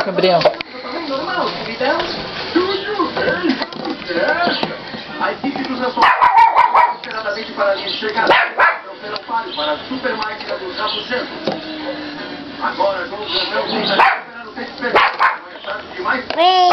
Gabriel. A equipe dos responsáveis esperadamente para a linha de chegada. Para a super máquina do Cabo Centro. Agora, com o Gabriel, quem está esperando o tempo perfeito. Não é tarde demais. Vem.